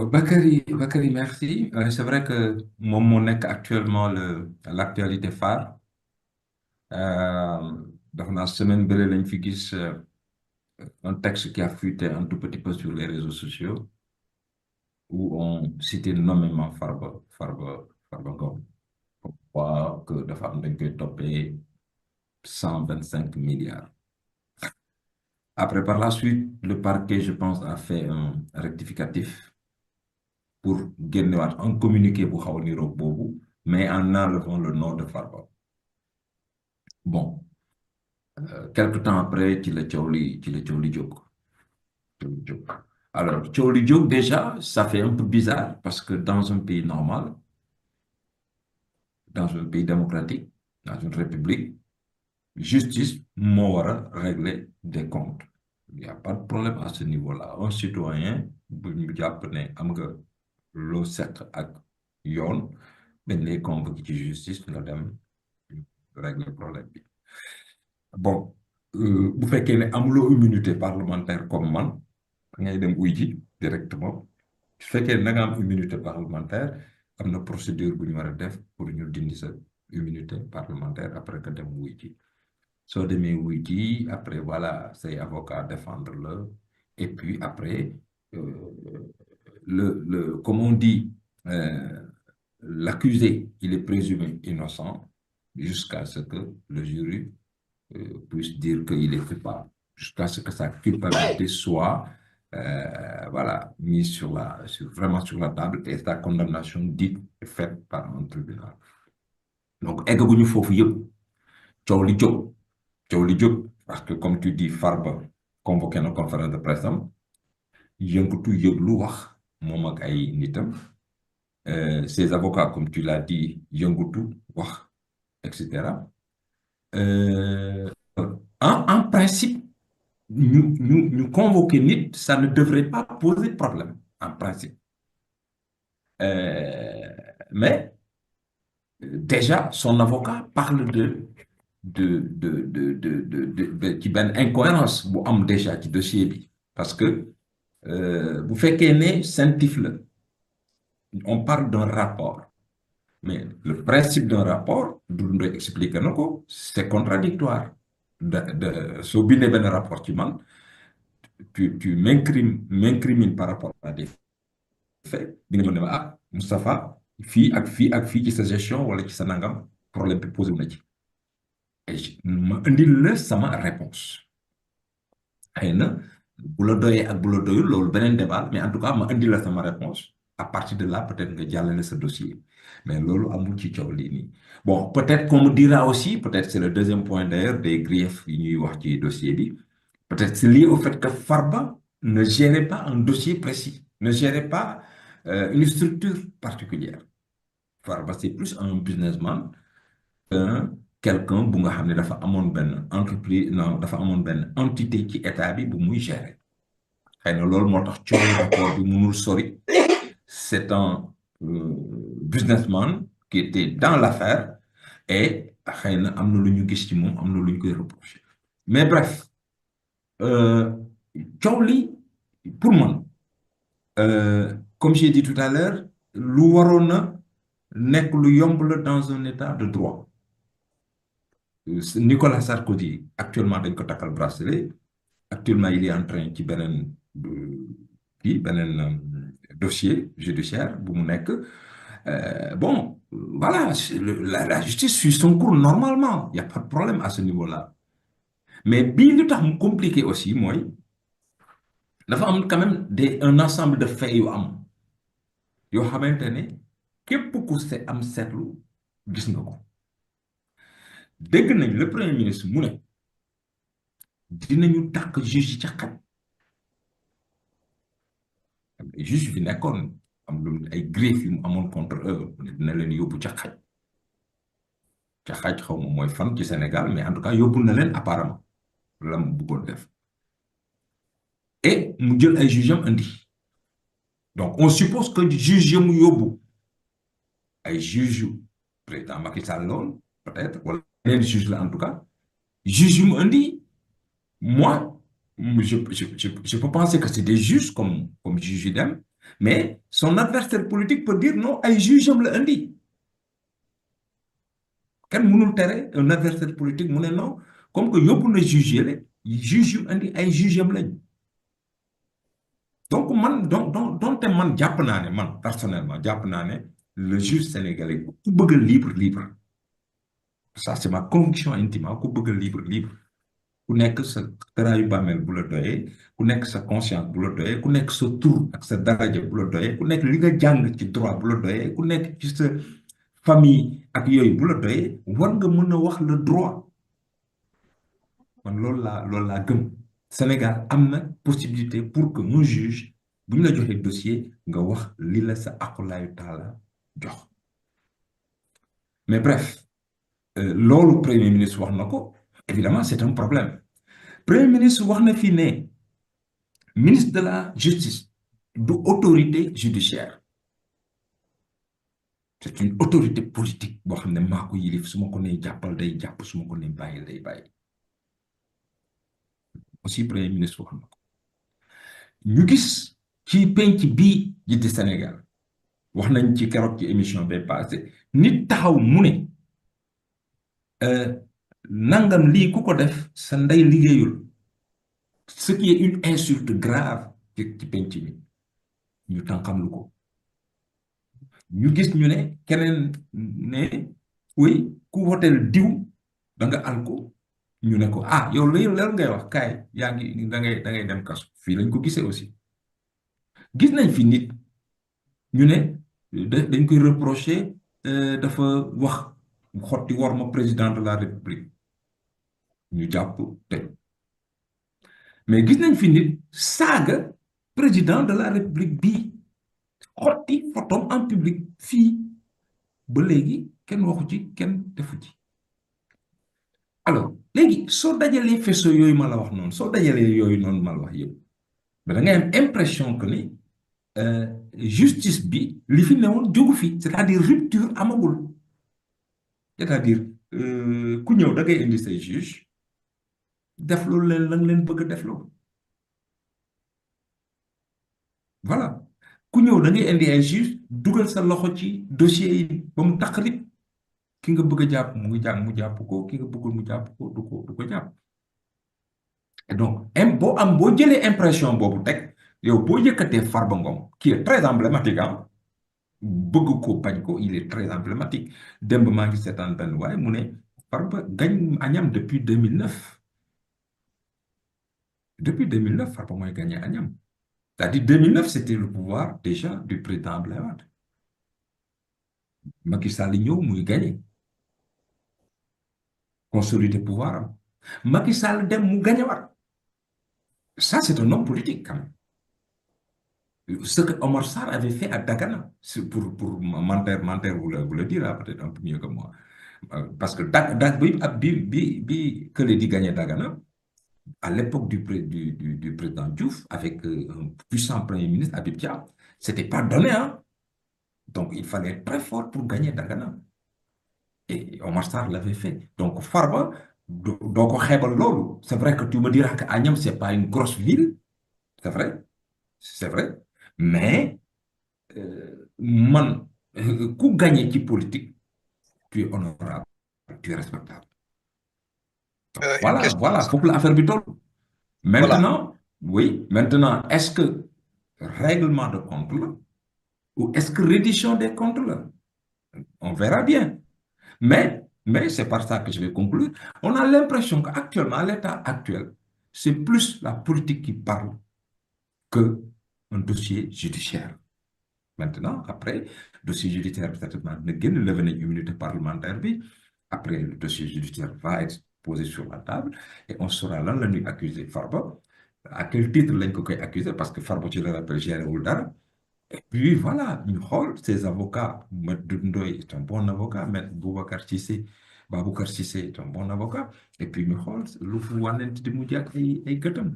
Bakary, merci. C'est vrai que mon moo actuellement l'actualité phare. Dans la semaine bële lañ fi gis un texte qui a fuité un tout petit peu sur les réseaux sociaux où on citait nommément Farba Ngom. Pourquoi que dafa am dañ koy toppee 125 milliards. Après, par la suite, le parquet, je pense, a fait un rectificatif pour génnewaat un communiqué bu xaw a niroog boobu, mais en enlevant le nom de Farba. Bon, quelque temps après, ci la coow li jóg. Alors, coow li jóg, déjà, ça fait un peu bizarre parce que dans un pays normal, dans un pays démocratique, dans une république, justice moo war a régler des comptes. Il n'y a pas de problème à ce niveau-là. Un citoyen bu ñu jàpp ne am nga loo seq ak yoon dañ lay convoquer ci justice nga dem régler problème bi. Bon, bu fekkee ne amuloo immunité parlementaire comme man ngay dem uy ji directement su fekkee ne da nga am immunité parlementaire am na procédure bu ñu war a def pour ñu dindi sa immunité parlementaire après que dem uy ji soo demee wuy ji après voilà say avocat défendre le et puis après comme on dit euh, l'accusé il est présumé innocent jusqu'à ce que le jury puisse dire qu'il est coupable, jusqu'à ce que sa culpabilité soit voilà, mise vraiment sur la table et sa condamnation dite et faite par un tribunal. Donc, eggaguñu foofu yëpp coow li jóg parce que comme tu dis Farba convoqué na conférence de presse am yëngatu yëglu wax moom ak ay nitam ses avocats comme tu l'as dit yëngatu wax etc. En principe ñu convoquer nit ça ne devrait pas poser problème en principe mais déjà son avocat parle ci benn incohérence bu am déjà ci dossier bi parce que bu fekkee ne CENTIF la on parle d'un rapport mais le principe d'un rapport Doudou Ndoye expliqué na ko c'est contradictoire soo bindee benn rapport ci man tu m'incrimines par rapport à des faits di nga ñëw ne ma ah Moustapha fii ak fii ci sa gestion wala ci sa nangam problème bi posé wu na ci ma indil la sama réponse xëy na bu la doyee ak bu la doyul loolu beneen débat mais en tout cas ma indil la sama réponse à partir de là peut-être nga jàllale sa dossier mais loolu amul ci coow lii nii bon peut-être qu'on me dira aussi peut-être c'est le deuxième point d'ailleurs des griefs yi ñuy wax ci dossier bi peut-être c'est lié au fait que Farba ne gérait pas un dossier précis ne gérait pas une structure particulière Farba c'est plus un businessman quelqu'un bu nga xam ne dafa amoon benn entreprise non dafa amoon benn entité ci état bi bu muy gérer xëy na loolu moo tax coow rapport bi mënul sori c'est un businessman qui était dans l'affaire et xëy na am na lu ñu gis ci moom am na lu ñu koy reprocher mais bref coow li pour man comme j'ai dit tout à l'heure lu waroon na nekk lu yomb la dans un état de droit Nicolas Sarkozy actuellement dañ ko takkal bracelet actuellement il est en train ci beneen dossier judiciaire bu mu nekk bon voilà la justice suit son cours normalement il y a pas de problème à ce niveau-là mais bii lu tax mu compliqué aussi mooy dafa am quand même un ensemble de faits yu am yoo xamante ne képp ku am seetlu gis nga ko dégg nañ le premier ministre mu ne dinañu takk juge yi ca xaj juge fi nekkoon am lu ay griefs yu mu amoon contre eux dina leen yóbbu ca xaj xaw ma mooy fan ci Sénégal mais en tout cas yóbbu na leen apparemment la mu bëggoon def et mu jël ay juge am indi donc on suppose que juge yi mu yóbbu ay juge yu président Macky Sall lool peut-être wala yeneen juge la en tout cas juge yu mu indi moi je peux penser que c'est des juges comme juge yu dem mais son adversaire politique peut dire non ay juge am la indi kenn mënul tere un adversaire politique mu ne non comme que yóbbu na juge yële juge yu indi ay juge am lañ donc donte man jàpp naa ne man personnellement jàpp naa ne le juge sénégalais ku bëgg a libre ça c'est ma conviction intime ku bëgg a libre ku nekk sa tëraayu bàmmeel bu la doyee ku nekk sa conscience bu la doyee ku nekk sa tur ak sa daraja bu la doyee ku nekk li nga jàng ci droit bu la doyee ku nekk ci sa famille ak yooyu bu la doyee war nga mën a wax le droit man loolu laa gëm Sénégal am na possibilité pour que un juge bu ñu la joxee dossier nga wax li la sa aqulaayu taala jox mais bref loolu premier ministre wax na ko évidemment c'est un problème premier ministre wax na fi ne ministre de la justice du autorité judiciaire c'est une autorité politique boo xam ne maa ko yilif su ma ko nee jàppal day jàpp su ma ko nee bàyyil day bàyyi aussi premier ministre wax na ko ñu gis ci penc bii jiite Sénégal wax nañ ci keroog ci émission bay passé nit taxaw mu ne nangam lii ku ko def sa ndey liggéeyul ce qui est une insulte grave ci penc mi ñu tànqamlu ko ñu gis ñu ne keneen ne oui ku woteel diw da nga al ko ñu ne ko ah yow leer ngay wax kaay yaa ngi da ngay dem kaso fii lañ ko gisee aussi gis nañ fi nit ñu ne dañ koy reprocher dafa wax xotti worma président de la république ñu jàpp tëj mais gis nañ fi nit saaga président de la république bii xotti photom en public fii ba léegi kenn waxu ci kenn defu ci alors léegi soo dajalee faisceau yooyu ma la wax noonu soo dajalee yooyu noonu ma la wax yëpp da ngay am impression que ni justice bi li fi newoon jógu fi c'est-à-dire rupture amagul c'est-à-dire ku ñëw da ngay indi say juge def loolu leen lan leen bëgg a def loolu voilà ku ñëw da ngay indi ay juge dugal sa loxo ci dossier yi ba mu taqrib ki nga bëgg a jàpp mu jàpp ko ki nga bëggul mu jàpp ko du ko jàpp et donc boo jëlee impression boobu teg yow boo yëkkatee Farba Ngom qui est très emblématique bëgg ko bañ ko il est très emblématique démb maa ngi seetaan benn waaye mu ne Farba gañ Agnam depuis 2009 Farba mooy gagné Agnam c'est-à-dire 2009 c'était le pouvoir déjà du président Abdoulaye Wade Macky Sall ñëw muy gagné consolider pouvoir am Macky Sall dem mu gagné waat ça c'est un homme politique quand même ce que Omar Sarr avait fait à Dagana pour Manter vous le dira peut-être un peu mieux que moi parce que bi que di gagné Dagana à l'époque du président Diouf avec un puissant premier ministre Habib Dia c'était pas donné donc il fallait être très fort pour gagner Dagana et Omar Sarr l'avait fait donc Farba doo ko xeebal loolu c'est vrai que tu me diras que Agnam c'est pas une grosse ville c'est vrai mais man ku gagné ci politique tu es honorable tu es respectable voilà faut que l'affaire bi toll maintenant oui maintenant est-ce que règlement de compte la ou est-ce que reddition des comptes la on verra bien mais c'est par ça que je vais conclure on a l'impression qu'actuellement à l'état actuel c'est plus la politique qui parle que un dossier judiciaire maintenant après dossier judiciaire certainement na génn levé nañ immunité parlementaire bi après le dossier judiciaire va être posé sur la table et on saura lan la ñuy accuser Farba à quel titre lañ ko koy accuser parce que Farba ci le rappel géré wul dara et puis voilà ñu xool ces avocats Maître Doudou Ndoye est un bon avocat Maître Baboucar Cissé est un bon avocat et puis ñu xool lu fu wànnent di mujj ak ay gëtam